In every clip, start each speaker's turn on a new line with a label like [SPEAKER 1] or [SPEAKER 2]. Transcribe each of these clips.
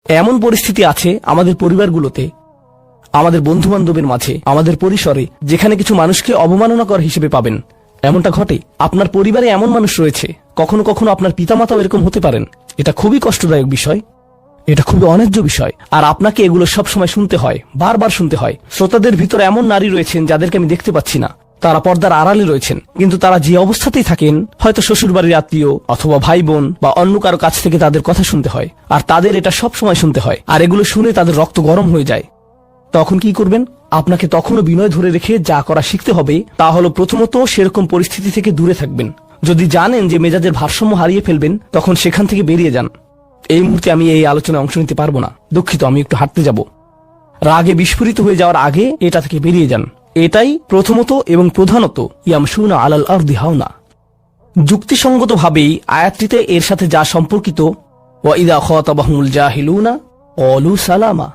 [SPEAKER 1] এমন পরিস্থিতি আছে আমাদের পরিবারগুলোতে, আমাদের বন্ধু বান্ধবের মাঝে, আমাদের পরিসরে, যেখানে কিছু মানুষকে অবমাননাকর হিসেবে পাবেন। এমনটা ঘটে। আপনার পরিবারে এমন মানুষ রয়েছে, কখনো কখনো আপনার পিতামাতাও এরকম হতে পারেন। এটা খুবই কষ্টদায়ক বিষয়, এটা খুবই অন্যায্য বিষয়, আর আপনাকে এগুলো সব সময় শুনতে হয়, বারবার শুনতে হয়। শ্রোতাদের ভিতরে এমন নারী রয়েছেন যাদেরকে আমি দেখতে পাচ্ছি না, তারা পর্দার আড়ালে রয়েছেন, কিন্তু তারা যে অবস্থাতেই থাকেন, হয়তো শ্বশুরবাড়ির আত্মীয় অথবা ভাই বোন বা অন্য কারো কাছ থেকে তাদের কথা শুনতে হয়, আর তাদের এটা সব সময় শুনতে হয়, আর এগুলো শুনে তাদের রক্ত গরম হয়ে যায়। তখন কি করবেন? আপনাকে তখনও বিনয় ধরে রেখে যা করা শিখতে হবে তা হলো, প্রথমত সেরকম পরিস্থিতি থেকে দূরে থাকবেন। যদি জানেন যে মেজাজের ভারসাম্য হারিয়ে ফেলবেন, তখন সেখান থেকে বেরিয়ে যান। এই মুহূর্তে আমি এই আলোচনায় অংশ নিতে পারবো না, দুঃখিত, আমি একটু হাঁটতে যাব। রাগে বিস্ফোরিত হয়ে যাওয়ার আগে এটা থেকে বেরিয়ে যান। এটাই প্রথমত এবং প্রধানত ইয়ামশুনা আলাল আরদি হাওনা। যুক্তিসঙ্গতভাবেই আয়াতটিতে এর সাথে যা সম্পর্কিত, ওয়া ইযা খাতাবাহুমুল জাহিলুনা ক্বালু সালামা,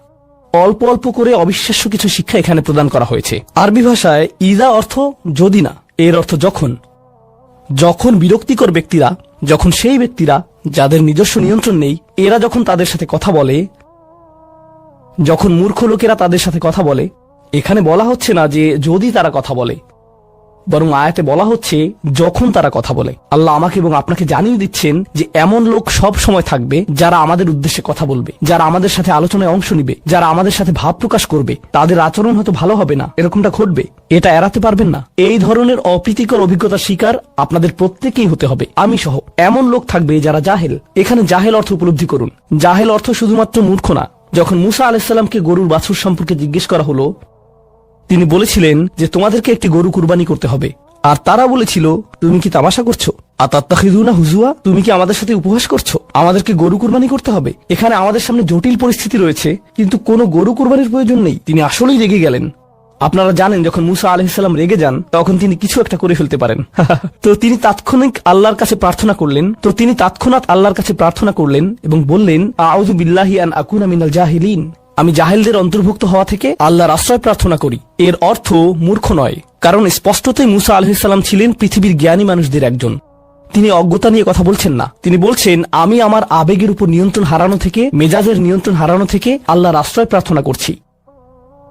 [SPEAKER 1] অল্প অল্প করে অবিশ্বাস্য কিছু শিক্ষা এখানে প্রদান করা হয়েছে। আরবি ভাষায় ইযা অর্থ যদি না, এর অর্থ যখন। যখন বিরক্তিকর ব্যক্তিরা, যখন সেই ব্যক্তিরা যাদের নিজস্ব নিয়ন্ত্রণ নেই, এরা যখন তাদের সাথে কথা বলে, যখন মূর্খ লোকেরা তাদের সাথে কথা বলে, এখানে বলা হচ্ছে না যে যদি তারা কথা বলে, বরং আয়াতে বলা হচ্ছে যখন তারা কথা বলে। আল্লাহ আমাকে এবং আপনাকে জানিয়ে দিচ্ছেন যে এমন লোক সব সময় থাকবে যারা আমাদের উদ্দেশ্যে কথা বলবে, যারা আমাদের সাথে আলোচনায় অংশ নিবে, যারা আমাদের সাথে ভাব প্রকাশ করবে। তাদের আচরণ হয়তো ভালো হবে না, এরকমটা ঘটবে, এটা এড়াতে পারবেন না। এই ধরনের অপ্রীতিকর অভিজ্ঞতার শিকার আপনাদের প্রত্যেকেই হতে হবে, আমি সহ। এমন লোক থাকবে যারা জাহেল। এখানে জাহেল অর্থ উপলব্ধি করুন। জাহেল অর্থ শুধুমাত্র মূর্খ না। যখন মুসা আলাইহিস সালামকে গরুর বাছুর সম্পর্কে জিজ্ঞেস করা হলো, তিনি বলেছিলেন যে তোমাদেরকে একটি গরু কুরবানি করতে হবে, আর তারা বলেছিল তুমি কি তামাশা করছো? আতাত্তাখিযুনা হুজুয়া, তুমি কি আমাদের সাথে উপহাস করছো? আমাদেরকে গরু কুরবানি করতে হবে? এখানে আমাদের সামনে জটিল পরিস্থিতি রয়েছে, কিন্তু কোনো গরু কুরবানির প্রয়োজন নেই। তিনি আসলেই রেগে গেলেন। আপনারা জানেন যখন মুসা আলাইহিস সালাম রেগে যান, তখন তিনি কিছু একটা করে ফেলতে পারেন। তো তিনি তৎক্ষণাৎ আল্লাহর কাছে প্রার্থনা করলেন এবং বললেন, আউযু বিল্লাহি আন আকুনা মিনাল জাহিলিন, আমি জাহেলদের অন্তর্ভুক্ত হওয়া থেকে আল্লাহর আশ্রয় প্রার্থনা করি। এর অর্থ মূর্খ নয়, কারণ স্পষ্টতই মুসা আলাইহিস সালাম ছিলেন পৃথিবীর জ্ঞানী মানুষদের একজন। তিনি অজ্ঞতা নিয়ে কথা বলছেন না। তিনি বলছেন, আমি আমার আবেগের উপর নিয়ন্ত্রণ হারানো থেকে, মেজাজের নিয়ন্ত্রণ হারানো থেকে আল্লাহর আশ্রয় প্রার্থনা করছি,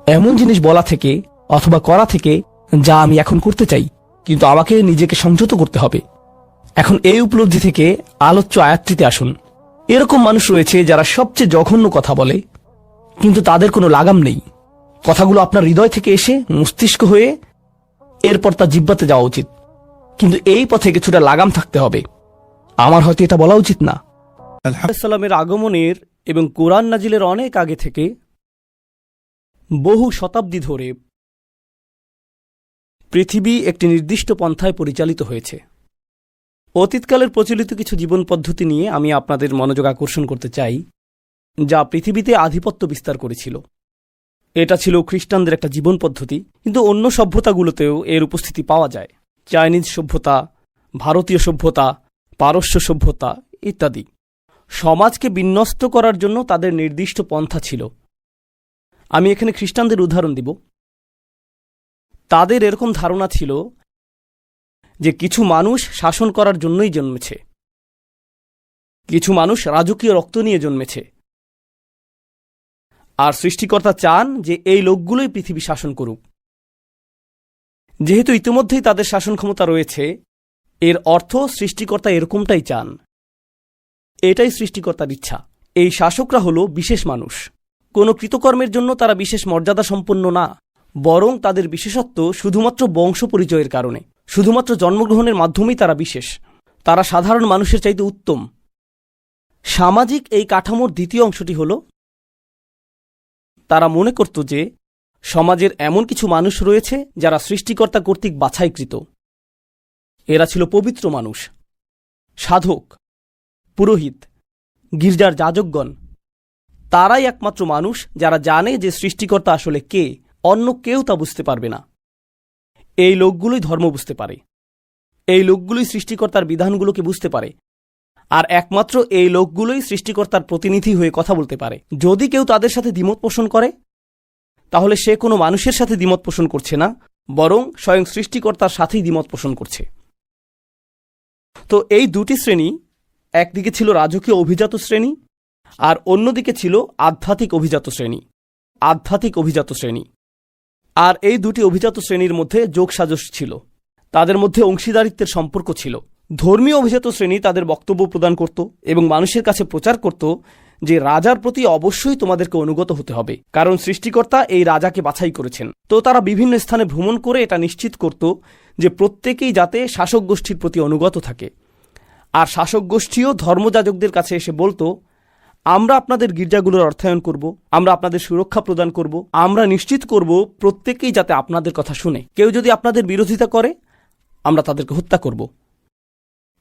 [SPEAKER 1] এমন জিনিস বলা থেকে অথবা করা থেকে যা আমি এখন করতে চাই, কিন্তু আমাকে নিজেকে সংযত করতে হবে। এখন এই উপলব্ধি থেকে আলোচ্য আয়াতটিতে আসুন। এরকম মানুষ রয়েছে যারা সবচেয়ে জঘন্য কথা বলে, কিন্তু তাদের কোনো লাগাম নেই। কথাগুলো আপনার হৃদয় থেকে এসে মস্তিষ্ক হয়ে এরপর তা জিহ্বাতে যাওয়া উচিত, কিন্তু এই পথে কিছুটা লাগাম থাকতে হবে। আমার হয়তো এটা বলা উচিত না। সালামের আগমনের এবং কোরআন নাজিলের অনেক আগে থেকে বহু শতাব্দী ধরে পৃথিবী একটি নির্দিষ্ট পন্থায় পরিচালিত হয়েছে। অতীতকালের প্রচলিত কিছু জীবন পদ্ধতি নিয়ে আমি আপনাদের মনোযোগ আকর্ষণ করতে চাই, যা পৃথিবীতে আধিপত্য বিস্তার করেছিল। এটা ছিল খ্রিস্টানদের একটা জীবন পদ্ধতি, কিন্তু অন্য সভ্যতাগুলোতেও এর উপস্থিতি পাওয়া যায়। চাইনিজ সভ্যতা, ভারতীয় সভ্যতা, পারস্য সভ্যতা ইত্যাদি। সমাজকে বিন্যস্ত করার জন্য তাদের নির্দিষ্ট পন্থা ছিল। আমি এখানে খ্রিস্টানদের উদাহরণ দিব। তাদের এরকম ধারণা ছিল যে কিছু মানুষ শাসন করার জন্যই জন্মেছে, কিছু মানুষ রাজকীয় রক্ত নিয়ে জন্মেছে, আর সৃষ্টিকর্তা চান যে এই লোকগুলোই পৃথিবী শাসন করুক। যেহেতু ইতিমধ্যেই তাদের শাসন ক্ষমতা রয়েছে, এর অর্থ সৃষ্টিকর্তা এরকমটাই চান। এটাই সৃষ্টিকর্তার ইচ্ছা। এই শাসকরা হলো বিশেষ মানুষ। কোনো কৃতকর্মের জন্য তারা বিশেষ মর্যাদা সম্পন্ন না, বরং তাদের বিশেষত্ব শুধুমাত্র বংশ পরিচয়ের কারণে। শুধুমাত্র জন্মগ্রহণের মাধ্যমেই তারা বিশেষ। তারা সাধারণ মানুষের চাইতে উত্তম। সামাজিক এই কাঠামোর দ্বিতীয় অংশটি হল, তারা মনে করত যে সমাজের এমন কিছু মানুষ রয়েছে যারা সৃষ্টিকর্তা কর্তৃক বাছাইকৃত। এরা ছিল পবিত্র মানুষ, সাধক, পুরোহিত, গির্জার যাজকগণ। তারাই একমাত্র মানুষ যারা জানে যে সৃষ্টিকর্তা আসলে কে, অন্য কেউ তা বুঝতে পারবে না। এই লোকগুলোই ধর্ম বুঝতে পারে, এই লোকগুলোই সৃষ্টিকর্তার বিধানগুলোকে বুঝতে পারে, আর একমাত্র এই লোকগুলোই সৃষ্টিকর্তার প্রতিনিধি হয়ে কথা বলতে পারে। যদি কেউ তাদের সাথে দ্বিমত পোষণ করে, তাহলে সে কোনো মানুষের সাথে দ্বিমত পোষণ করছে না, বরং স্বয়ং সৃষ্টিকর্তার সাথেই দ্বিমত পোষণ করছে। তো এই দুটি শ্রেণী, একদিকে ছিল রাজকীয় অভিজাত শ্রেণী, আর অন্যদিকে ছিল আধ্যাত্মিক অভিজাত শ্রেণী। আর এই দুটি অভিজাত শ্রেণীর মধ্যে যোগসাজশ ছিল, তাদের মধ্যে অংশীদারিত্বের সম্পর্ক ছিল। ধর্মীয় অভিজাত শ্রেণী তাদের বক্তব্য প্রদান করত এবং মানুষের কাছে প্রচার করত যে রাজার প্রতি অবশ্যই তোমাদেরকে অনুগত হতে হবে, কারণ সৃষ্টিকর্তা এই রাজাকে বাছাই করেছেন। তো তারা বিভিন্ন স্থানে ভ্রমণ করে এটা নিশ্চিত করত যে প্রত্যেকেই যাতে শাসক গোষ্ঠীর প্রতি অনুগত থাকে। আর শাসক গোষ্ঠীও ধর্মযাজকদের কাছে এসে বলতো, আমরা আপনাদের গির্জাগুলোর অর্থায়ন করব, আমরা আপনাদের সুরক্ষা প্রদান করব, আমরা নিশ্চিত করব প্রত্যেকেই যাতে আপনাদের কথা শুনে। কেউ যদি আপনাদের বিরোধিতা করে আমরা তাদেরকে হত্যা করব।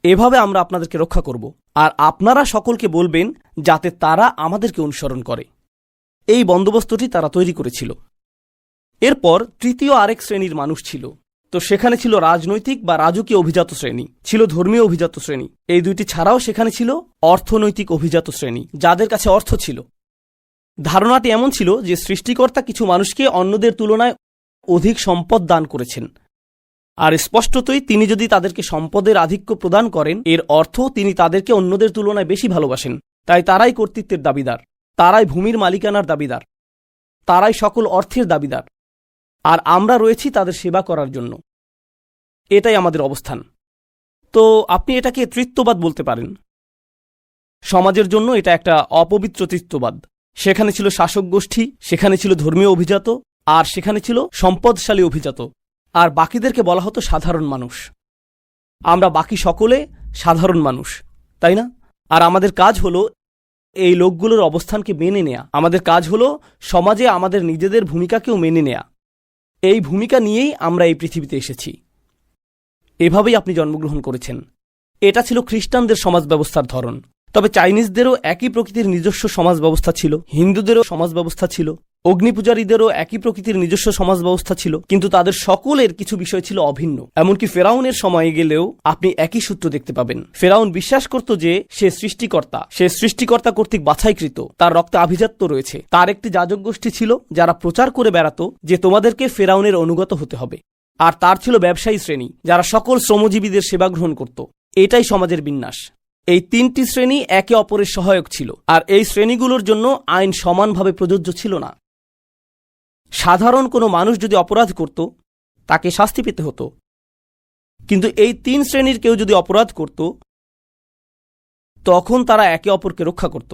[SPEAKER 1] এভাবে আমরা আপনাদেরকে রক্ষা করব, আর আপনারা সকলকে বলবেন যাতে তারা আমাদেরকে অনুসরণ করে। এই বন্দোবস্তটি তারা তৈরি করেছিল। এরপর তৃতীয় আরেক শ্রেণীর মানুষ ছিল। তো সেখানে ছিল রাজনৈতিক বা রাজকীয় অভিজাত শ্রেণী, ছিল ধর্মীয় অভিজাত শ্রেণী। এই দুইটি ছাড়াও সেখানে ছিল অর্থনৈতিক অভিজাত শ্রেণী, যাদের কাছে অর্থ ছিল। ধারণাটি এমন ছিল যে সৃষ্টিকর্তা কিছু মানুষকে অন্যদের তুলনায় অধিক সম্পদ দান করেছেন, আর স্পষ্টতই তিনি যদি তাদেরকে সম্পদের আধিক্য প্রদান করেন এর অর্থ তিনি তাদেরকে অন্যদের তুলনায় বেশি ভালোবাসেন। তাই তারাই কর্তৃত্বের দাবিদার, তারাই ভূমির মালিকানার দাবিদার, তারাই সকল অর্থের দাবিদার, আর আমরা রয়েছি তাদের সেবা করার জন্য। এটাই আমাদের অবস্থান। তো আপনি এটাকে তৃত্ববাদ বলতে পারেন। সমাজের জন্য এটা একটা অপবিত্র তৃত্ববাদ। সেখানে ছিল শাসক গোষ্ঠী, সেখানে ছিল ধর্মীয় অভিজাত, আর সেখানে ছিল সম্পদশালী অভিজাত, আর বাকিদেরকে বলা হতো সাধারণ মানুষ। আমরা বাকি সকলে সাধারণ মানুষ, তাই না? আর আমাদের কাজ হলো এই লোকগুলোর অবস্থানকে মেনে নেয়া। আমাদের কাজ হলো সমাজে আমাদের নিজেদের ভূমিকাকেও মেনে নেয়া। এই ভূমিকা নিয়েই আমরা এই পৃথিবীতে এসেছি। এভাবেই আপনি জন্মগ্রহণ করেছেন। এটা ছিল খ্রিস্টানদের সমাজ ব্যবস্থার ধরন। তবে চাইনিজদেরও একই প্রকৃতির নিজস্ব সমাজ ব্যবস্থা ছিল, হিন্দুদেরও সমাজ ব্যবস্থা ছিল, অগ্নিপূজারীদেরও একই প্রকৃতির নিজস্ব সমাজ ব্যবস্থা ছিল, কিন্তু তাদের সকলের কিছু বিষয় ছিল অভিন্ন। এমনকি ফেরাউনের সময়ে গেলেও আপনি একই সূত্র দেখতে পাবেন। ফেরাউন বিশ্বাস করত যে সে সৃষ্টিকর্তা কর্তৃক বাছাইকৃত, তার রক্তে আভিজাত্য রয়েছে। তার একটি যাজক গোষ্ঠী ছিল যারা প্রচার করে বেড়াতো যে তোমাদেরকে ফেরাউনের অনুগত হতে হবে। আর তার ছিল ব্যবসায়ী শ্রেণী, যারা সকল শ্রমজীবীদের সেবা গ্রহণ করত। এটাই সমাজের বিন্যাস। এই তিনটি শ্রেণী একে অপরের সহায়ক ছিল, আর এই শ্রেণীগুলোর জন্য আইন সমানভাবে প্রযোজ্য ছিল না। সাধারণ কোনো মানুষ যদি অপরাধ করত তাকে শাস্তি পেতে হতো, কিন্তু এই তিন শ্রেণীর কেউ যদি অপরাধ করত তখন তারা একে অপরকে রক্ষা করত।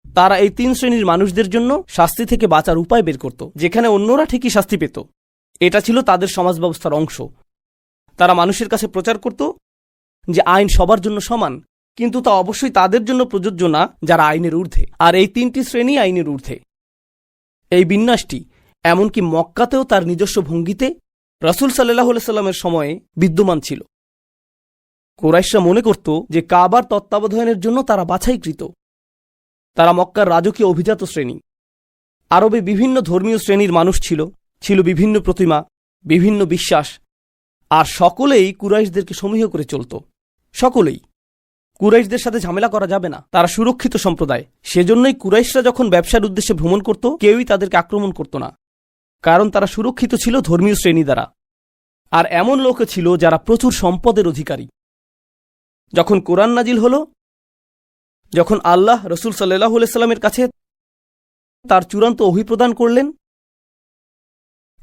[SPEAKER 1] তারা এই তিন শ্রেণীর মানুষদের জন্য শাস্তি থেকে বাঁচার উপায় বের করত, যেখানে অন্যরা ঠিকই শাস্তি পেত। এটা ছিল তাদের সমাজ ব্যবস্থার অংশ। তারা মানুষের কাছে প্রচার করত যে আইন সবার জন্য সমান, কিন্তু তা অবশ্যই তাদের জন্য প্রযোজ্য না যারা আইনের ঊর্ধ্বে। আর এই তিনটি শ্রেণী আইনের ঊর্ধ্বে। এই বিন্যাসটি এমনকি মক্কাতেও তার নিজস্ব ভঙ্গিতে রাসূল সাল্লাল্লাহু আলাইহি সাল্লামের সময়ে বিদ্যমান ছিল। কুরাইশরা মনে করত যে কাবার তত্ত্বাবধানের জন্য তারা বাছাইকৃত। তারা মক্কার রাজকীয় অভিজাত শ্রেণী। আরবে বিভিন্ন ধর্মীয় শ্রেণীর মানুষ ছিল, ছিল বিভিন্ন প্রতিমা, বিভিন্ন বিশ্বাস, আর সকলেই কুরাইশদেরকে সমীহ করে চলত। সকলেই। কুরাইশদের সাথে ঝামেলা করা যাবে না, তারা সুরক্ষিত সম্প্রদায়। সেজন্যই কুরাইশরা যখন ব্যবসার উদ্দেশ্যে ভ্রমণ করত কেউই তাদেরকে আক্রমণ করত না, কারণ তারা সুরক্ষিত ছিল ধর্মীয় শ্রেণী দ্বারা। আর এমন লোকও ছিল যারা প্রচুর সম্পদের অধিকারী। যখন কোরআন নাজিল হল, যখন আল্লাহ রাসূল সাল্লাল্লাহু আলাইহি সাল্লামের কাছে তার চূড়ান্ত ওহী প্রদান করলেন,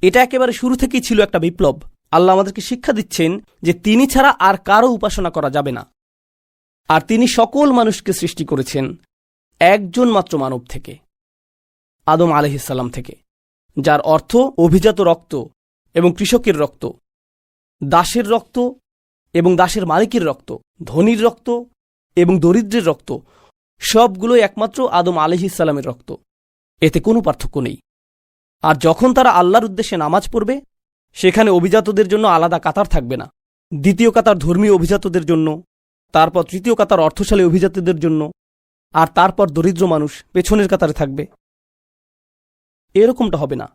[SPEAKER 1] এটা একেবারে শুরু থেকেই ছিল একটা বিপ্লব। আল্লাহ আমাদেরকে শিক্ষা দিচ্ছেন যে তিনি ছাড়া আর কারো উপাসনা করা যাবে না। আর তিনি সকল মানুষকে সৃষ্টি করেছেন একজন মাত্র মানব থেকে, আদম আলাইহিস সালাম থেকে, যার অর্থ অভিজাত রক্ত এবং কৃষকের রক্ত, দাসের রক্ত এবং দাসের মালিকের রক্ত, ধনীর রক্ত এবং দরিদ্রের রক্ত, সবগুলোই একমাত্র আদম আলাইহিস সালামের রক্ত। এতে কোনো পার্থক্য নেই। আর যখন তারা আল্লাহর উদ্দেশ্যে নামাজ পড়বে, সেখানে অভিজাতদের জন্য আলাদা কাতার থাকবে না। দ্বিতীয় কাতার ধর্মীয় অভিজাতদের জন্য, তারপর তৃতীয় কাতার অর্থশালী অভিজাতদের জন্য, আর তারপর দরিদ্র মানুষ পেছনের কাতারে থাকবে। এরকমটা হবে না।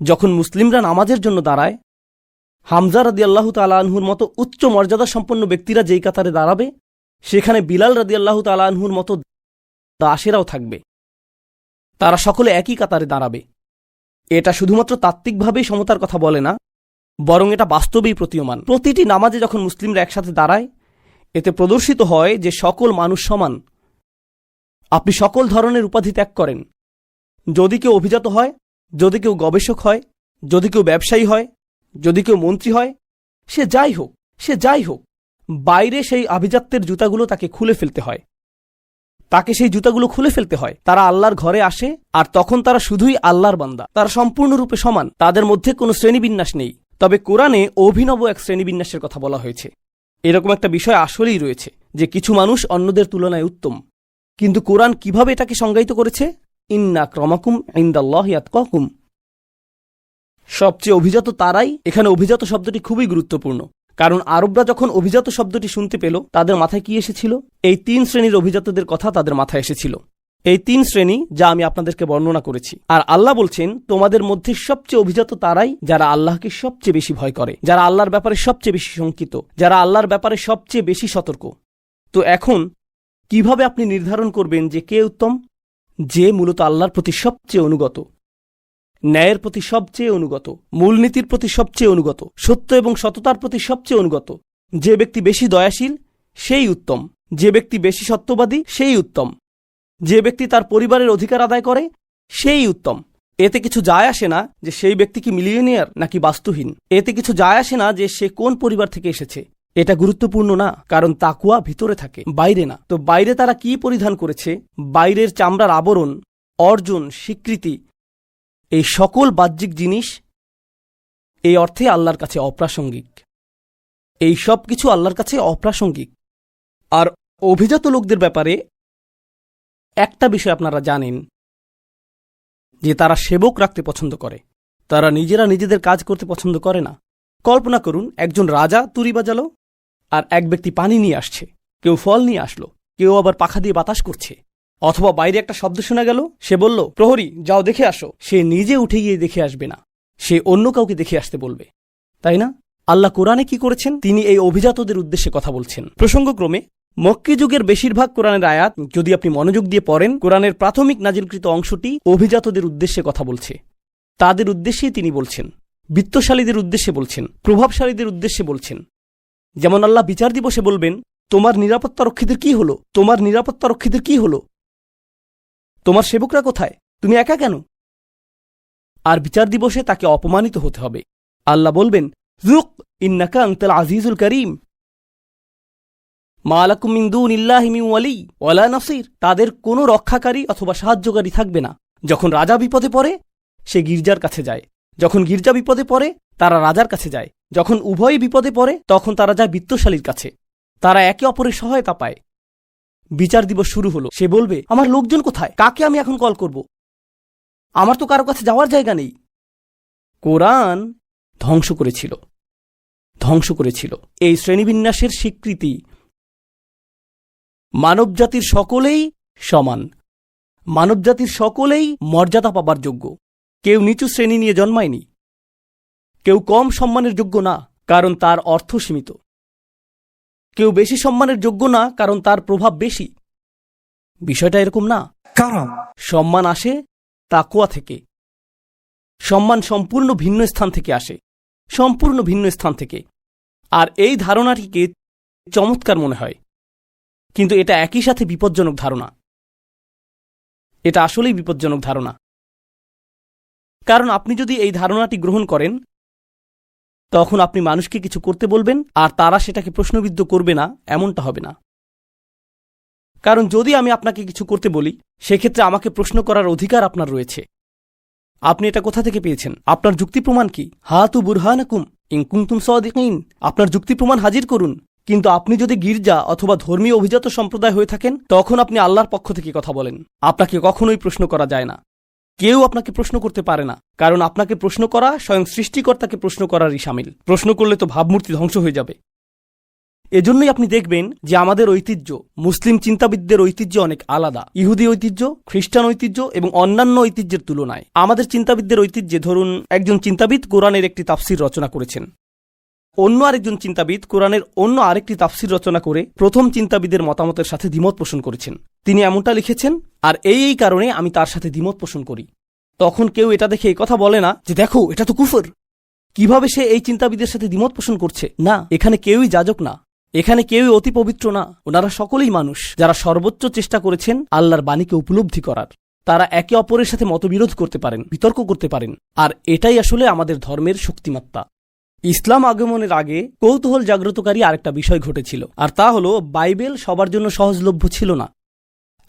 [SPEAKER 1] যখন মুসলিমরা নামাজের জন্য দাঁড়ায়, হামজা রাদিয়াল্লাহু তাআলা আনহুর মতো উচ্চ মর্যাদা সম্পন্ন ব্যক্তিরা যেই কাতারে দাঁড়াবে, সেখানে বিলাল রাদিয়াল্লাহু তাআলা আনহুর মতো দাসেরাও থাকবে। তারা সকলে একই কাতারে দাঁড়াবে। এটা শুধুমাত্র তাত্ত্বিকভাবেই সমতার কথা বলে না, বরং এটা বাস্তবেই প্রতীয়মান। প্রতিটি নামাজে যখন মুসলিমরা একসাথে দাঁড়ায়, এতে প্রদর্শিত হয় যে সকল মানুষ সমান। আপনি সকল ধরনের উপাধি ত্যাগ করেন। যদি কেউ অভিজাত হয়, যদি কেউ গবেষক হয়, যদি কেউ ব্যবসায়ী হয়, যদি কেউ মন্ত্রী হয়, সে যাই হোক, বাইরে সেই আভিজাত্যের জুতাগুলো তাকে খুলে ফেলতে হয়। তাকে সেই জুতাগুলো খুলে ফেলতে হয়। তারা আল্লাহর ঘরে আসে, আর তখন তারা শুধুই আল্লাহর বান্দা। তারা সম্পূর্ণরূপে সমান, তাদের মধ্যে কোনো শ্রেণীবিন্যাস নেই। তবে কোরআনে অভিনব এক শ্রেণীবিন্যাসের কথা বলা হয়েছে। এরকম একটা বিষয় আসলেই রয়েছে যে কিছু মানুষ অন্যদের তুলনায় উত্তম। কিন্তু কোরআন কিভাবে এটাকে সংজ্ঞায়িত করেছে? ইন্না আক্রামাকুম ইনদাল্লাহি আতকাকুম। সবচেয়ে অভিজাত তারাই। এখানে অভিজাত শব্দটি খুবই গুরুত্বপূর্ণ, কারণ আরবরা যখন অভিজাত শব্দটি শুনতে পেল, তাদের মাথায় কি এসেছিল? এই 3 শ্রেণীর অভিজাতদের কথা তাদের মাথায় এসেছিল। এই 3 শ্রেণী যা আমি আপনাদেরকে বর্ণনা করেছি। আর আল্লাহ বলছেন, তোমাদের মধ্যে সবচেয়ে অভিজাত তারাই যারা আল্লাহকে সবচেয়ে বেশি ভয় করে, যারা আল্লাহর ব্যাপারে সবচেয়ে বেশি শঙ্কিত, যারা আল্লাহর ব্যাপারে সবচেয়ে বেশি সতর্ক। তো এখন কিভাবে আপনি নির্ধারণ করবেন যে কে উত্তম? যে মূলত আল্লাহর প্রতি সবচেয়ে অনুগত, ন্যায়ের প্রতি সবচেয়ে অনুগত, মূলনীতির প্রতি সবচেয়ে অনুগত, সত্য এবং সততার প্রতি সবচেয়ে অনুগত। যে ব্যক্তি বেশি দয়াশীল সেই উত্তম, যে ব্যক্তি বেশি সত্যবাদী সেই উত্তম, যে ব্যক্তি তার পরিবারের অধিকার আদায় করে সেই উত্তম। এতে কিছু যায় আসে না যে সেই ব্যক্তি কি মিলিয়নিয়ার নাকি বাস্তুহীন। এতে কিছু যায় আসে না যে সে কোন পরিবার থেকে এসেছে। এটা গুরুত্বপূর্ণ না, কারণ তাকওয়া ভিতরে থাকে, বাইরে না। তো বাইরে তারা কি পরিধান করেছে, বাইরের চামড়ার আবরণ, অর্জন, স্বীকৃতি, এই সকল বাহ্যিক জিনিস এই অর্থে আল্লাহর কাছে অপ্রাসঙ্গিক। এই সব কিছু আল্লাহর কাছে অপ্রাসঙ্গিক। আর অভিজাত লোকদের ব্যাপারে একটা বিষয় আপনারা জানেন যে তারা সেবক রাখতে পছন্দ করে। তারা নিজেরা নিজেদের কাজ করতে পছন্দ করে না। কল্পনা করুন, একজন রাজা তুরি বাজালো, আর এক ব্যক্তি পানি নিয়ে আসছে, কেউ ফল নিয়ে আসলো, কেউ আবার পাখা দিয়ে বাতাস করছে। অথবা বাইরে একটা শব্দ শোনা গেল, সে বলল, প্রহরী যাও দেখে আসো। সে নিজে উঠে গিয়ে দেখে আসবে না, সে অন্য কাউকে দেখে আসতে বলবে, তাই না? আল্লাহ কোরআনে কি করেছেন? তিনি এই অভিজাতদের উদ্দেশ্যে কথা বলছেন। প্রসঙ্গক্রমে মক্কি যুগের বেশিরভাগ কোরআনের আয়াত যদি আপনি মনোযোগ দিয়ে পড়েন, কোরআনের প্রাথমিক নাজিলকৃত অংশটি অভিজাতদের উদ্দেশ্যে কথা বলছে। তাদের উদ্দেশ্যেই তিনি বলছেন, বিত্তশালীদের উদ্দেশ্যে বলছেন, প্রভাবশালীদের উদ্দেশ্যে বলছেন। যেমন আল্লাহ বিচার দিবসে বলবেন, তোমার নিরাপত্তা রক্ষীদের কি হলো? তোমার নিরাপত্তা রক্ষীদের কি হলো? তোমার সেবকরা কোথায়? তুমি একা কেন? আর বিচার দিবসে তাকে অপমানিত হতে হবে। আল্লাহ বলবেন, যুক ইন্নাকা আনতাল আজিজুল করিম মা লাকুম মিন দুনিল্লাহি মিন ওয়ালি ওয়ালা নাসির। তাদের কোনো রক্ষাকারী অথবা সাহায্যকারী থাকবে না। যখন রাজা বিপদে পড়ে সে গির্জার কাছে যায়, যখন গির্জা বিপদে পড়ে তারা রাজার কাছে যায়, যখন উভয়ই বিপদে পড়ে তখন তারা যায় বিত্তশালীর কাছে। তারা একে অপরের সহায়তা পায়। বিচার দিবস শুরু হলো, সে বলবে, আমার লোকজন কোথায়? কাকে আমি এখন কল করব? আমার তো কারো কাছে যাওয়ার জায়গা নেই। কোরআন ধ্বংস করেছিল এই শ্রেণীবিন্যাসের স্বীকৃতি। মানবজাতির সকলেই সমান, মানবজাতির সকলেই মর্যাদা পাবার যোগ্য। কেউ নিচু শ্রেণী নিয়ে জন্মায়নি, কেউ কম সম্মানের যোগ্য না কারণ তার অর্থ সীমিত, কেউ বেশি সম্মানের যোগ্য না কারণ তার প্রভাব বেশি। বিষয়টা এরকম না।
[SPEAKER 2] কারণ
[SPEAKER 1] সম্মান আসে তাকওয়া থেকে। সম্মান সম্পূর্ণ ভিন্ন স্থান থেকে আসে, সম্পূর্ণ ভিন্ন স্থান থেকে। আর এই ধারণাটিকে চমৎকার মনে হয়, কিন্তু এটা একই সাথে বিপজ্জনক ধারণা। এটা আসলেই বিপজ্জনক ধারণা। কারণ আপনি যদি এই ধারণাটি গ্রহণ করেন, তখন আপনি মানুষকে কিছু করতে বলবেন আর তারা সেটাকে প্রশ্নবিদ্ধ করবে না, এমনটা হবে না। কারণ যদি আমি আপনাকে কিছু করতে বলি, সেক্ষেত্রে আমাকে প্রশ্ন করার অধিকার আপনার রয়েছে। আপনি এটা কোথা থেকে পেয়েছেন? আপনার যুক্তি প্রমাণ কি? হাতু বুরহানাকুম ইন কুনতুম সাদিকিন। আপনার যুক্তি প্রমাণ হাজির করুন। কিন্তু আপনি যদি গির্জা অথবা ধর্মীয় অভিজাত সম্প্রদায় হয়ে থাকেন, তখন আপনি আল্লাহর পক্ষ থেকে কথা বলেন। আপনাকে কখনোই প্রশ্ন করা যায় না। কেউ আপনাকে প্রশ্ন করতে পারে না, কারণ আপনাকে প্রশ্ন করা স্বয়ং সৃষ্টিকর্তাকে প্রশ্ন করারই শামিল। প্রশ্ন করলে তো ভাবমূর্তি ধ্বংস হয়ে যাবে। এজন্যই আপনি দেখবেন যে আমাদের ঐতিহ্য, মুসলিম চিন্তাবিদদের ঐতিহ্য অনেক আলাদা। ইহুদি ঐতিহ্য, খ্রিস্টান ঐতিহ্য এবং অন্যান্য ঐতিহ্যের তুলনায় আমাদের চিন্তাবিদদের ঐতিহ্যে, ধরুন একজন চিন্তাবিদ কোরআনের একটি তাফসির রচনা করেছেন, অন্য আরেকজন চিন্তাবিদ কোরআনের অন্য আরেকটি তাফসির রচনা করে প্রথম চিন্তাবিদের মতামতের সাথে দ্বিমত পোষণ করেছেন। তিনি এমনটা লিখেছেন, আর এই কারণে আমি তার সাথে দ্বিমত পোষণ করি। তখন কেউ এটা দেখে এই কথা বলে না যে দেখো এটা তো কুফর, কিভাবে সে এই চিন্তাবিদের সাথে দ্বিমত পোষণ করছে। না, এখানে কেউই যাজক না, এখানে কেউই অতি পবিত্র না, ওনারা সকলেই মানুষ যারা সর্বোচ্চ চেষ্টা করেছেন আল্লাহর বাণীকে উপলব্ধি করার। তারা একে অপরের সাথে মতবিরোধ করতে পারেন, বিতর্ক করতে পারেন, আর এটাই আসলে আমাদের ধর্মের শক্তিমাত্রা। ইসলাম আগমনের আগে কৌতূহল জাগ্রতকারী আরেকটা বিষয় ঘটেছিল, আর তা হলো বাইবেল সবার জন্য সহজলভ্য ছিল না।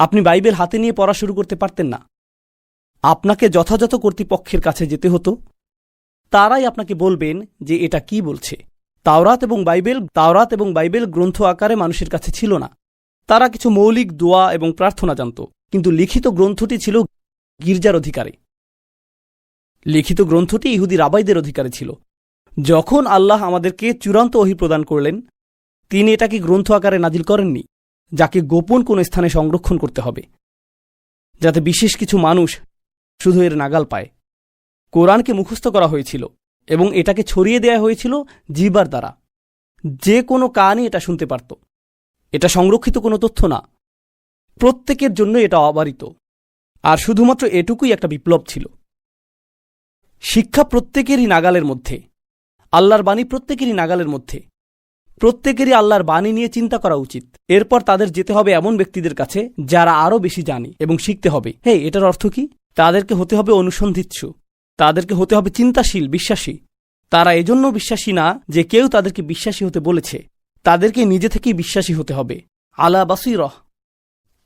[SPEAKER 1] আপনি বাইবেল হাতে নিয়ে পড়া শুরু করতে পারতেন না। আপনাকে যথাযথ কর্তৃপক্ষের কাছে যেতে হতো, তারাই আপনাকে বলবেন যে এটা কি বলছে। তাওরাত এবং বাইবেল গ্রন্থ আকারে মানুষের কাছে ছিল না। তারা কিছু মৌলিক দোয়া এবং প্রার্থনা জানত, কিন্তু লিখিত গ্রন্থটি ছিল গির্জার অধিকারে। লিখিত গ্রন্থটি ইহুদি রাবাইদের অধিকারে ছিল। যখন আল্লাহ আমাদেরকে চূড়ান্ত ওহী প্রদান করলেন, তিনি এটাকে গ্রন্থ আকারে নাজিল করেননি, যাকে গোপন কোন স্থানে সংরক্ষণ করতে হবে, যাতে বিশেষ কিছু মানুষ শুধু এর নাগাল পায়। কোরআনকে মুখস্থ করা হয়েছিল এবং এটাকে ছড়িয়ে দেয়া হয়েছিল জিহ্বার দ্বারা। যে কোনো কানই এটা শুনতে পারত। এটা সংরক্ষিত কোনো তথ্য না, প্রত্যেকের জন্য এটা অবারিত। আর শুধুমাত্র এটুকুই একটা বিপ্লব ছিল। শিক্ষা প্রত্যেকেরই নাগালের মধ্যে, আল্লাহর বাণী প্রত্যেকেরই নাগালের মধ্যে। প্রত্যেকেরই আল্লাহর বাণী নিয়ে চিন্তা করা উচিত। এরপর তাদের যেতে হবে এমন ব্যক্তিদের কাছে যারা আরও বেশি জানে, এবং শিখতে হবে। এটার অর্থ কি? তাদেরকে হতে হবে অনুসন্ধিৎসু, তাদেরকে হতে হবে চিন্তাশীল, বিশ্বাসী। তারা এজন্য বিশ্বাসী না যে কেউ তাদেরকে বিশ্বাসী হতে বলেছে, তাদেরকে নিজে থেকেই বিশ্বাসী হতে হবে। আলা বাসীরহ।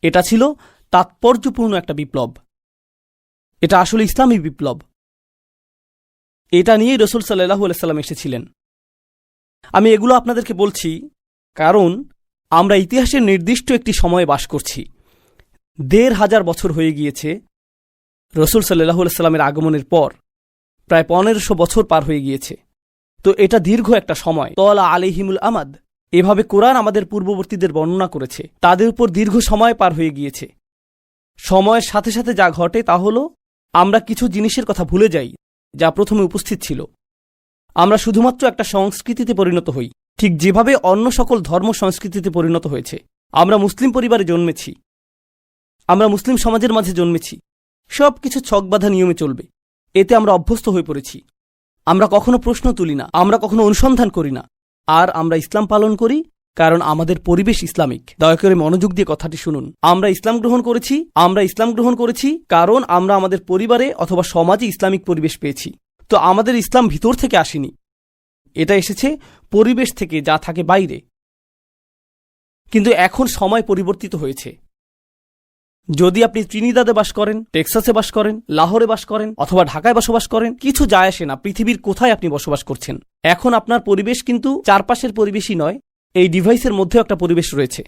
[SPEAKER 1] এটা ছিল তাৎপর্যপূর্ণ একটা বিপ্লব। এটা আসলে ইসলামী বিপ্লব। এটা নিয়েই রাসূল সাল্লাল্লাহু আলাইহি ওয়াসাল্লাম এসেছিলেন। আমি এগুলো আপনাদেরকে বলছি কারণ আমরা ইতিহাসের নির্দিষ্ট একটি সময়ে বাস করছি। ১৫০০ বছর হয়ে গিয়েছে রাসূল সাল্লাল্লাহু আলাইহি ওয়াসাল্লামের আগমনের পর। প্রায় ১৫০০ বছর পার হয়ে গিয়েছে। তো এটা দীর্ঘ একটা সময়। তলা আলাইহিমুল আমাদ, এভাবে কোরআন আমাদের পূর্ববর্তীদের বর্ণনা করেছে। তাদের উপর দীর্ঘ সময় পার হয়ে গিয়েছে। সময়ের সাথে সাথে যা ঘটে তা হলো আমরা কিছু জিনিসের কথা ভুলে যাই যা প্রথমে উপস্থিত ছিল। আমরা শুধুমাত্র একটা সংস্কৃতিতে পরিণত হই, ঠিক যেভাবে অন্য সকল ধর্ম সংস্কৃতিতে পরিণত হয়েছে। আমরা মুসলিম পরিবারে জন্মেছি, আমরা মুসলিম সমাজের মাঝে জন্মেছি। সব কিছু ছকবাঁধা নিয়মে চলবে, এতে আমরা অভ্যস্ত হয়ে পড়েছি। আমরা কখনো প্রশ্ন তুলি না, আমরা কখনো অনুসন্ধান করি না। আর আমরা ইসলাম পালন করি কারণ আমাদের পরিবেশ ইসলামিক। দয়া করে মনোযোগ দিয়ে কথাটি শুনুন। আমরা ইসলাম গ্রহণ করেছি কারণ আমরা আমাদের পরিবারে অথবা সমাজে ইসলামিক পরিবেশ পেয়েছি। তো আমাদের ইসলাম ভিতর থেকে আসেনি, এটা এসেছে পরিবেশ থেকে, যা থাকে বাইরে। কিন্তু এখন সময় পরিবর্তিত হয়েছে। যদি আপনি ত্রিনিদাদে বাস করেন, টেক্সাসে বাস করেন, লাহোরে বাস করেন অথবা ঢাকায় বসবাস করেন, কিছু যায় আসে না পৃথিবীর কোথায় আপনি বসবাস করছেন। এখন আপনার পরিবেশ কিন্তু চারপাশের পরিবেশই নয়, এই ডিভাইসের মধ্যেও একটা পরিবেশ রয়েছে,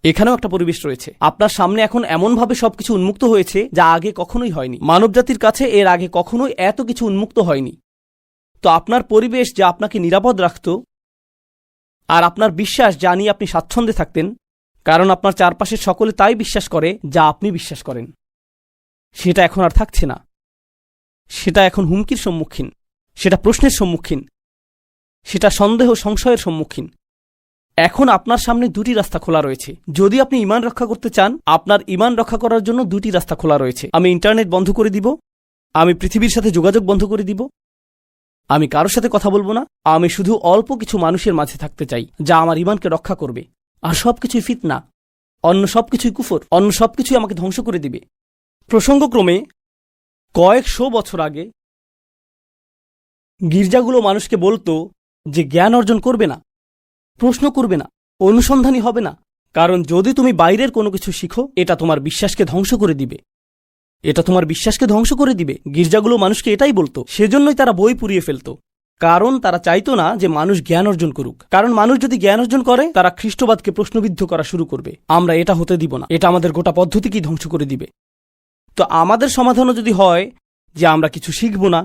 [SPEAKER 1] এখানেও একটা পরিবেশ রয়েছে। আপনার সামনে এখন এমনভাবে সবকিছু উন্মুক্ত হয়েছে যা আগে কখনোই হয়নি। মানবজাতির কাছে এর আগে কখনোই এত কিছু উন্মুক্ত হয়নি। তো আপনার পরিবেশ যা আপনাকে নিরাপদ রাখত, আর আপনার বিশ্বাস যা নিয়ে আপনি স্বাচ্ছন্দ্যে থাকতেন, কারণ আপনার চারপাশের সকলে তাই বিশ্বাস করে যা আপনি বিশ্বাস করেন, সেটা এখন আর থাকছে না। সেটা এখন হুমকির সম্মুখীন, সেটা প্রশ্নের সম্মুখীন, সেটা সন্দেহ সংশয়ের সম্মুখীন। এখন আপনার সামনে দুটি রাস্তা খোলা রয়েছে। যদি আপনি ঈমান রক্ষা করতে চান, আপনার ঈমান রক্ষা করার জন্য দুটি রাস্তা খোলা রয়েছে। আমি ইন্টারনেট বন্ধ করে দিব, আমি পৃথিবীর সাথে যোগাযোগ বন্ধ করে দিব, আমি কারোর সাথে কথা বলবো না। আমি শুধু অল্প কিছু মানুষের মাঝে থাকতে চাই যা আমার ঈমানকে রক্ষা করবে। আর সবকিছুই ফিতনা, অন্য সবকিছুই কুফর, অন্য সবকিছুই আমাকে ধ্বংস করে দিবে। প্রসঙ্গক্রমে কয়েকশো বছর আগে গির্জাগুলো মানুষকে বলতো যে জ্ঞান অর্জন করবে না, প্রশ্ন করবে না, অনুসন্ধানী হবে না, কারণ যদি তুমি বাইরের কোনো কিছু শিখো এটা তোমার বিশ্বাসকে ধ্বংস করে দিবে, এটা তোমার বিশ্বাসকে ধ্বংস করে দিবে। গির্জাগুলো মানুষকে এটাই বলতো। সেজন্যই তারা বই পুড়িয়ে ফেলতো, কারণ তারা চাইতো না যে মানুষ জ্ঞান অর্জন করুক। কারণ মানুষ যদি জ্ঞান অর্জন করে, তারা খ্রিস্টবাদকে প্রশ্নবিদ্ধ করা শুরু করবে। আমরা এটা হতে দিব না, এটা আমাদের গোটা পদ্ধতিকেই ধ্বংস করে দিবে। তো আমাদের সমাধানও যদি হয় যে আমরা কিছু শিখব না,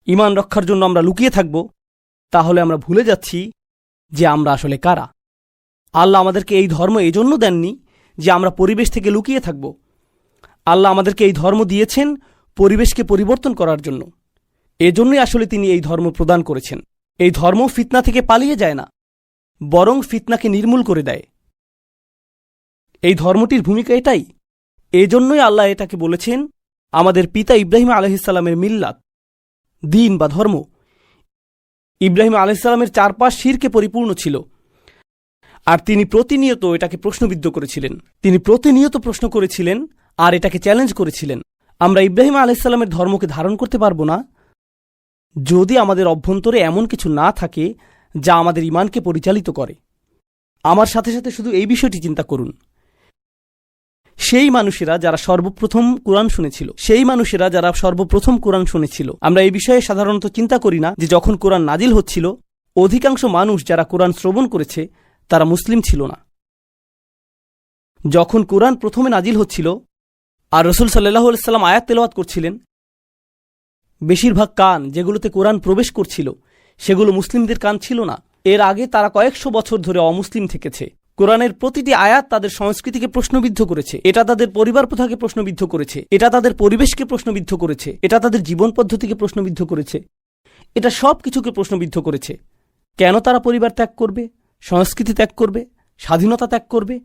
[SPEAKER 1] ঈমান রক্ষার জন্য আমরা লুকিয়ে থাকব, তাহলে আমরা ভুলে যাচ্ছি যে আমরা আসলে কারা। আল্লাহ আমাদেরকে এই ধর্ম এজন্য দেননি যে আমরা পরিবেশ থেকে লুকিয়ে থাকব। আল্লাহ আমাদেরকে এই ধর্ম দিয়েছেন পরিবেশকে পরিবর্তন করার জন্য। এজন্যই আসলে তিনি এই ধর্ম প্রদান করেছেন। এই ধর্ম ফিতনা থেকে পালিয়ে যায় না, বরং ফিতনাকে নির্মূল করে দেয়। এই ধর্মটির ভূমিকা এটাই। এজন্যই আল্লাহ এটাকে বলেছেন আমাদের পিতা ইব্রাহিম আলাইহিস সালামের মিল্লাত, দিন বা ধর্ম। ইব্রাহিম আলাইহিসসালামের চারপাশ শিরকে পরিপূর্ণ ছিল, আর তিনি প্রতিনিয়ত এটাকে প্রশ্নবিদ্ধ করেছিলেন। তিনি প্রতিনিয়ত প্রশ্ন করেছিলেন আর এটাকে চ্যালেঞ্জ করেছিলেন। আমরা ইব্রাহিম আলাইহিসসালামের ধর্মকে ধারণ করতে পারবো না যদি আমাদের অভ্যন্তরে এমন কিছু না থাকে যা আমাদের ঈমানকে পরিচালিত করে। আমার সাথে সাথে শুধু এই বিষয়টি চিন্তা করুন, সেই মানুষেরা যারা সর্বপ্রথম কোরআন শুনেছিল, আমরা এই বিষয়ে সাধারণত চিন্তা করি না যে যখন কোরআন নাজিল হচ্ছিল অধিকাংশ মানুষ যারা কোরআন শ্রবণ করেছে তারা মুসলিম ছিল না। যখন কোরআন প্রথমে নাজিল হচ্ছিল আর রাসূল সাল্লাল্লাহু আলাইহি ওয়াসাল্লাম আয়াত তেলাওয়াত করছিলেন, বেশিরভাগ কান যেগুলোতে কোরআন প্রবেশ করছিল সেগুলো মুসলিমদের কান ছিল না। এর আগে তারা কয়েকশো বছর ধরে অমুসলিম থেকেছে। কোরআনের প্রতিটি আয়াত তাদের সংস্কৃতিকে প্রশ্নবিদ্ধ করেছে, এটা তাদের পরিবার প্রথাকে প্রশ্নবিদ্ধ করেছে, এটা তাদের পরিবেশকে প্রশ্নবিদ্ধ করেছে, এটা তাদের জীবন পদ্ধতিকে প্রশ্নবিদ্ধ করেছে, এটা সব কিছুকে প্রশ্নবিদ্ধ করেছে। কেন তারা পরিবার ত্যাগ করবে, সংস্কৃতি ত্যাগ করবে, স্বাধীনতা ত্যাগ করবে,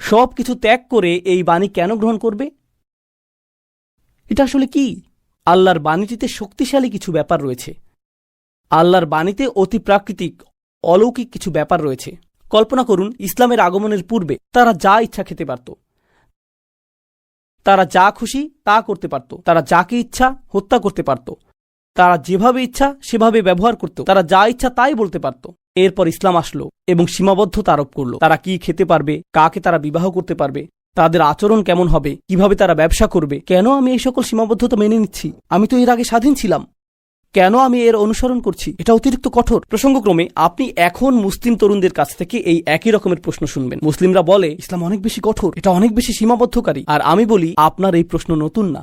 [SPEAKER 1] সব কিছু ত্যাগ করে এই বাণী কেন গ্রহণ করবে? এটা আসলে কি? আল্লাহর বাণীটিতে শক্তিশালী কিছু ব্যাপার রয়েছে। আল্লাহর বাণীতে অতি প্রাকৃতিক অলৌকিক কিছু ব্যাপার রয়েছে। কল্পনা করুন, ইসলামের আগমনের পূর্বে তারা যা ইচ্ছা খেতে পারত, তারা যা খুশি তা করতে পারত, তারা যাকে ইচ্ছা হত্যা করতে পারত, তারা যেভাবে ইচ্ছা সেভাবে ব্যবহার করত, তারা যা ইচ্ছা তাই বলতে পারত। এরপর ইসলাম আসলো এবং সীমাবদ্ধতা আরোপ করল। তারা কি খেতে পারবে, কাকে তারা বিবাহ করতে পারবে, তাদের আচরণ কেমন হবে, কিভাবে তারা ব্যবসা করবে। কেন আমি এই সকল সীমাবদ্ধতা মেনে নিচ্ছি? আমি তো এর আগে স্বাধীন ছিলাম, কেন আমি এর অনুসরণ করছি? এটা অতিরিক্ত কঠোর। প্রসঙ্গক্রমে আপনি এখন মুসলিম তরুণদের কাছ থেকে এই একই রকমের প্রশ্ন শুনবেন। মুসলিমরা বলে ইসলাম অনেক বেশি কঠোর, এটা অনেক বেশি সীমাবদ্ধকারী। আর আমি বলি আপনার এই প্রশ্ন নতুন না।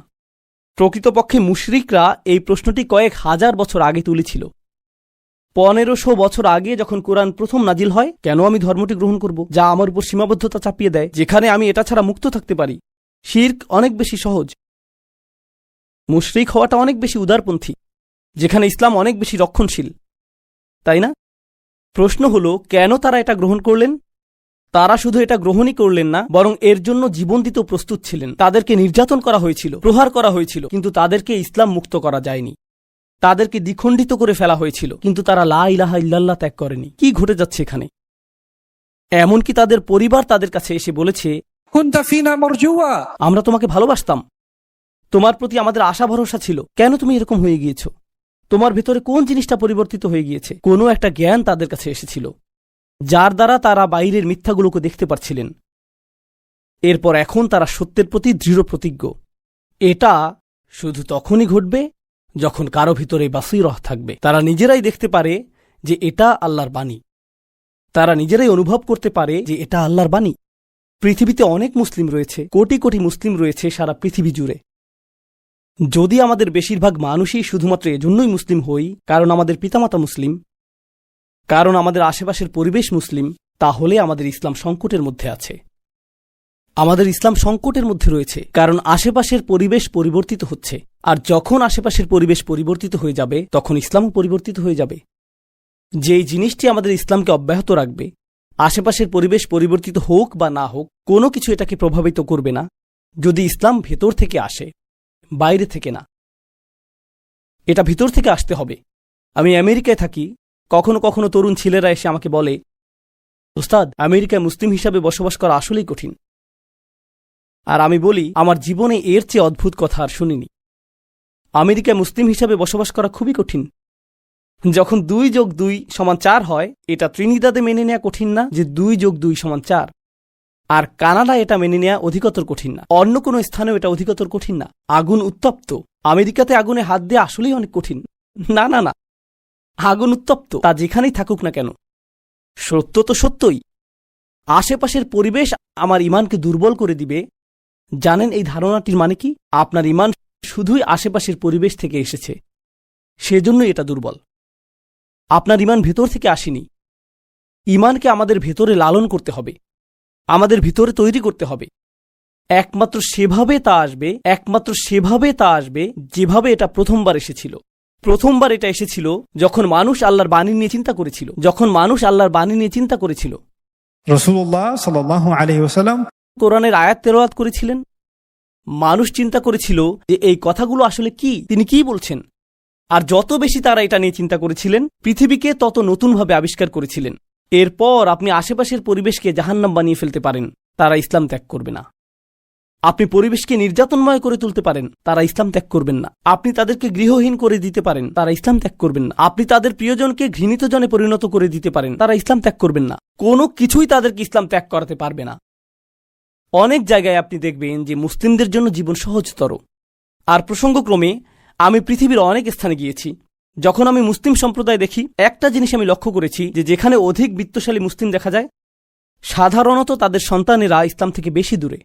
[SPEAKER 1] প্রকৃতপক্ষে মুশরিকরা এই প্রশ্নটি কয়েক হাজার বছর আগে তুলেছিল। 1500 বছর আগে যখন কোরআন প্রথম নাজিল হয়, কেন আমি ধর্মটি গ্রহণ করব যা আমার উপর সীমাবদ্ধতা চাপিয়ে দেয়, যেখানে আমি এটা ছাড়া মুক্ত থাকতে পারি? শিরক অনেক বেশি সহজ, মুশরিক হওয়াটা অনেক বেশি উদারপন্থী, যেখানে ইসলাম অনেক বেশি রক্ষণশীল, তাই না? প্রশ্ন হলো, কেন তারা এটা গ্রহণ করলেন? তারা শুধু এটা গ্রহণই করলেন না, বরং এর জন্য জীবন দিতেও প্রস্তুত ছিলেন। তাদেরকে নির্যাতন করা হয়েছিল, প্রহার করা হয়েছিল, কিন্তু তাদেরকে ইসলাম মুক্ত করা যায়নি। তাদেরকে দ্বিখণ্ডিত করে ফেলা হয়েছিল, কিন্তু তারা লা ইলাহা ইল্লাল্লাহ ত্যাগ করেনি। কি ঘটে যাচ্ছে এখানে? এমনকি তাদের পরিবার তাদের কাছে এসে বলেছে,
[SPEAKER 2] কুনতা ফিনা মারজুয়া,
[SPEAKER 1] আমরা তোমাকে ভালোবাসতাম, তোমার প্রতি আমাদের আশা ভরসা ছিল, কেন তুমি এরকম হয়ে গিয়েছ? তোমার ভেতরে কোন জিনিসটা পরিবর্তিত হয়ে গিয়েছে? কোনো একটা জ্ঞান তাদের কাছে এসেছিল, যার দ্বারা তারা বাইরের মিথ্যাগুলোকে দেখতে পারছিলেন। এরপর এখন তারা সত্যের প্রতি দৃঢ় প্রতিজ্ঞ। এটা শুধু তখনই ঘটবে যখন কারো ভিতরে বাসীরহ থাকবে। তারা নিজেরাই দেখতে পারে যে এটা আল্লাহর বাণী, তারা নিজেরাই অনুভব করতে পারে যে এটা আল্লাহর বাণী। পৃথিবীতে অনেক মুসলিম রয়েছে, কোটি কোটি মুসলিম রয়েছে সারা পৃথিবী জুড়ে। যদি আমাদের বেশিরভাগ মানুষই শুধুমাত্র এজন্যই মুসলিম হই কারণ আমাদের পিতামাতা মুসলিম, কারণ আমাদের আশেপাশের পরিবেশ মুসলিম, তাহলে আমাদের ইসলাম সংকটের মধ্যে আছে। আমাদের ইসলাম সংকটের মধ্যে রয়েছে কারণ আশেপাশের পরিবেশ পরিবর্তিত হচ্ছে, আর যখন আশেপাশের পরিবেশ পরিবর্তিত হয়ে যাবে তখন ইসলামও পরিবর্তিত হয়ে যাবে। যেই জিনিসটি আমাদের ইসলামকে অব্যাহত রাখবে, আশেপাশের পরিবেশ পরিবর্তিত হোক বা না হোক, কোনো কিছু এটাকে প্রভাবিত করবে না যদি ইসলাম ভেতর থেকে আসে, বাইরে থেকে না। এটা ভিতর থেকে আসতে হবে। আমি আমেরিকায় থাকি, কখনো কখনো তরুণ ছেলেরা এসে আমাকে বলে, উস্তাদ, আমেরিকায় মুসলিম হিসাবে বসবাস করা আসলেই কঠিন। আর আমি বলি, আমার জীবনে এর চেয়ে অদ্ভুত কথা আর শুনিনি। আমেরিকায় মুসলিম হিসাবে বসবাস করা খুবই কঠিন। যখন 2 + 2 = 4 হয়, এটা ত্রিনিদাদে মেনে নেওয়া কঠিন না যে 2 + 2 = 4। আর কানাডায় এটা মেনে নেওয়া অধিকতর কঠিন না, অন্য কোনো স্থানেও এটা অধিকতর কঠিন না। আগুন উত্তপ্ত, আমেরিকাতে আগুনে হাত দেওয়া আসলেই অনেক কঠিন। না না না, আগুন উত্তপ্ত, তা যেখানেই থাকুক না কেন। সত্য তো সত্যই। আশেপাশের পরিবেশ আমার ঈমানকে দুর্বল করে দিবে। জানেন এই ধারণাটির মানে কি? আপনার ঈমান শুধুই আশেপাশের পরিবেশ থেকে এসেছে, সেজন্যই এটা দুর্বল। আপনার ঈমান ভেতর থেকে আসেনি। ঈমানকে আমাদের ভেতরে লালন করতে হবে, আমাদের ভিতরে তৈরি করতে হবে। একমাত্র সেভাবে তা আসবে যেভাবে এটা প্রথমবার এসেছিল। প্রথমবার এটা এসেছিল যখন মানুষ আল্লাহর বাণী নিয়ে চিন্তা করেছিল।
[SPEAKER 2] রাসূলুল্লাহ সাল্লাল্লাহু আলাইহি ওয়াসাল্লাম
[SPEAKER 1] কোরআনের আয়াত তেলাওয়াত করেছিলেন। মানুষ চিন্তা করেছিল যে এই কথাগুলো আসলে কি, তিনি কি বলছেন। আর যত বেশি তারা এটা নিয়ে চিন্তা করেছিলেন, পৃথিবীকে তত নতুনভাবে আবিষ্কার করেছিলেন। এরপর আপনি আশেপাশের পরিবেশকে জাহান্নাম বানিয়ে ফেলতে পারেন, তারা ইসলাম ত্যাগ করবে না। আপনি পরিবেশকে নির্যাতনময় করে তুলতে পারেন, তারা ইসলাম ত্যাগ করবেন না। আপনি তাদেরকে গৃহহীন করে দিতে পারেন, তারা ইসলাম ত্যাগ করবেন না। আপনি তাদের প্রিয়জনকে ঘৃণিত জনে পরিণত করে দিতে পারেন, তারা ইসলাম ত্যাগ করবেন না। কোনো কিছুই তাদেরকে ইসলাম ত্যাগ করাতে পারবে না। অনেক জায়গায় আপনি দেখবেন যে মুসলিমদের জন্য জীবন সহজতর। আর প্রসঙ্গক্রমে আমি পৃথিবীর অনেক স্থানে গিয়েছি। যখন আমি মুসলিম সম্প্রদায় দেখি, একটা জিনিস আমি লক্ষ্য করেছি যে যেখানে অধিক বিত্তশালী মুসলিম দেখা যায়, সাধারণত তাদের সন্তানেরা ইসলাম থেকে বেশি দূরে।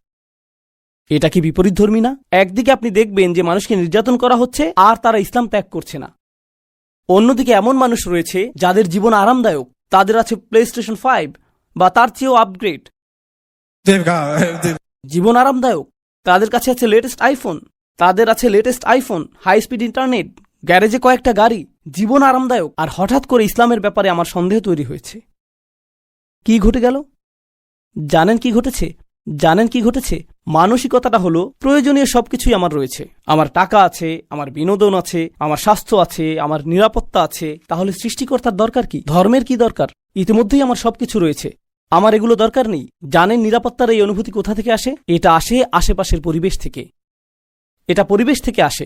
[SPEAKER 1] এটা কি বিপরীতধর্মী না? একদিকে আপনি দেখবেন যে মানুষকে নির্যাতন করা হচ্ছে আর তারা ইসলাম ত্যাগ করছে না। অন্যদিকে এমন মানুষ রয়েছে যাদের জীবন আরামদায়ক, তাদের আছে প্লেস্টেশন 5 বা তার চেয়েও আপগ্রেড। জীবন আরামদায়ক, তাদের কাছে আছে লেটেস্ট আইফোন, তাদের আছে latest iPhone, high speed internet, গ্যারেজে কয়েকটা গাড়ি। জীবন আরামদায়ক, আর হঠাৎ করে ইসলামের ব্যাপারে আমার সন্দেহ তৈরি হয়েছে। কি ঘটে গেল? জানেন কি ঘটেছে? মানসিকতাটা হলো প্রয়োজনীয় সবকিছুই আমার রয়েছে। আমার টাকা আছে, আমার বিনোদন আছে, আমার স্বাস্থ্য আছে, আমার নিরাপত্তা আছে। তাহলে সৃষ্টিকর্তার দরকার কি? ধর্মের কি দরকার? ইতিমধ্যেই আমার সবকিছু রয়েছে, আমার এগুলো দরকার নেই। জানেন নিরাপত্তার এই অনুভূতি কোথা থেকে আসে? এটা আসে আশেপাশের পরিবেশ থেকে। এটা পরিবেশ থেকে আসে।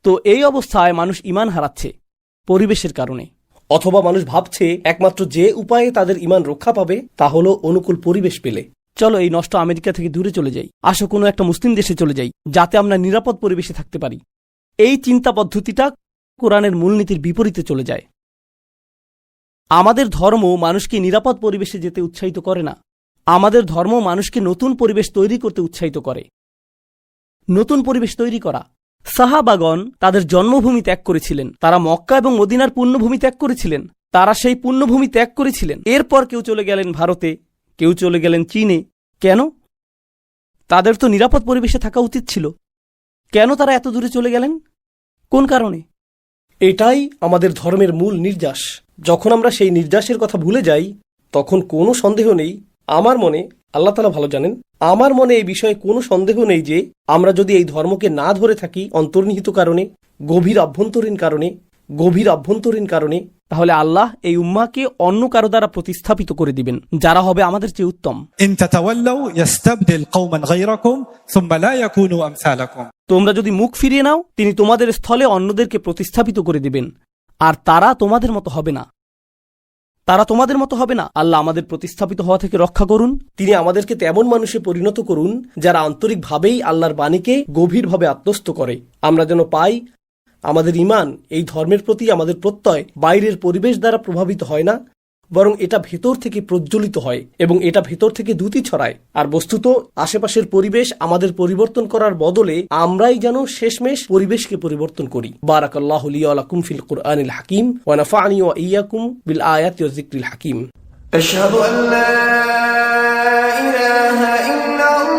[SPEAKER 1] তো এই অবস্থায় মানুষ ঈমান হারাচ্ছে পরিবেশের কারণে। অথবা মানুষ ভাবছে একমাত্র যে উপায়ে তাদের ঈমান রক্ষা পাবে তা হলো অনুকূল পরিবেশ পেলে। চলো এই নষ্ট আমেরিকা থেকে দূরে চলে যাই, আসো কোনো একটা মুসলিম দেশে চলে যাই, যাতে আমরা নিরাপদ পরিবেশে থাকতে পারি। এই চিন্তা পদ্ধতিটা কোরআনের মূলনীতির বিপরীতে চলে যায়। আমাদের ধর্ম মানুষকে নিরাপদ পরিবেশে যেতে উৎসাহিত করে না। আমাদের ধর্ম মানুষকে নতুন পরিবেশ তৈরি করতে উৎসাহিত করে। নতুন পরিবেশ তৈরি করা। সাহাবাগণ তাদের জন্মভূমি ত্যাগ করেছিলেন, তারা মক্কা এবং মদিনার পুণ্যভূমি ত্যাগ করেছিলেন, তারা সেই পুণ্যভূমি ত্যাগ করেছিলেন। এরপর কেউ চলে গেলেন ভারতে, কেউ চলে গেলেন চীনে। কেন? তাদের তো নিরাপদ পরিবেশে থাকা উচিত ছিল। কেন তারা এত দূরে চলে গেলেন? কোন কারণে? এটাই আমাদের ধর্মের মূল নির্যাস। যখন আমরা সেই নির্যাসের কথা ভুলে যাই, তখন কোনো সন্দেহ নেই আমার মনে, আল্লাহ তাআলা ভালো জানেন, আমার মনে এই বিষয়ে কোনো সন্দেহ নেই যে আমরা যদি এই ধর্মকে না ধরে থাকি অন্তর্নিহিত কারণে, গভীর আভ্যন্তরীণ কারণে, তাহলে আল্লাহ এই উম্মাহকে অন্য কারো দ্বারা প্রতিস্থাপিত করে দিবেন, যারা হবে আমাদের চেয়ে উত্তম।
[SPEAKER 2] إن تتولوا يستبدل قوما غيركم ثم لا يكونوا أمثالكم।
[SPEAKER 1] তোমরা যদি মুখ ফিরিয়ে নাও, তিনি তোমাদের স্থলে অন্যদেরকে প্রতিস্থাপিত করে দিবেন, আর তারা তোমাদের মতো হবে না। আল্লাহ আমাদের প্রতিস্থাপিত হওয়া থেকে রক্ষা করুন। তিনি আমাদেরকে তেমন মানুষে পরিণত করুন যারা আন্তরিকভাবেই আল্লাহর বাণীকে গভীরভাবে আত্মস্থ করে। আমরা যেন পাই আমাদের ঈমান, এই ধর্মের প্রতি আমাদের প্রত্যয় বাইরের পরিবেশ দ্বারা প্রভাবিত হয় না, বরং এটা ভেতর থেকে প্রজ্বলিত হয় এবং এটা ভেতর থেকে দ্যুতি ছড়ায়। আর বস্তুত আশেপাশের পরিবেশ আমাদের পরিবর্তন করার বদলে আমরাই যেন শেষমেশ পরিবেশকে পরিবর্তন করি। বারাকাল্লাহু লি ওয়া লাকুম ফিল কুরআনিল হাকিম ওয়া নাফা'নি ওয়া ইয়্যাকুম বিল আয়াতি ওয়াজ যিকরিল হাকিম।
[SPEAKER 3] আশহাদু আল্লা ইলাহা ইল্লাল্লাহ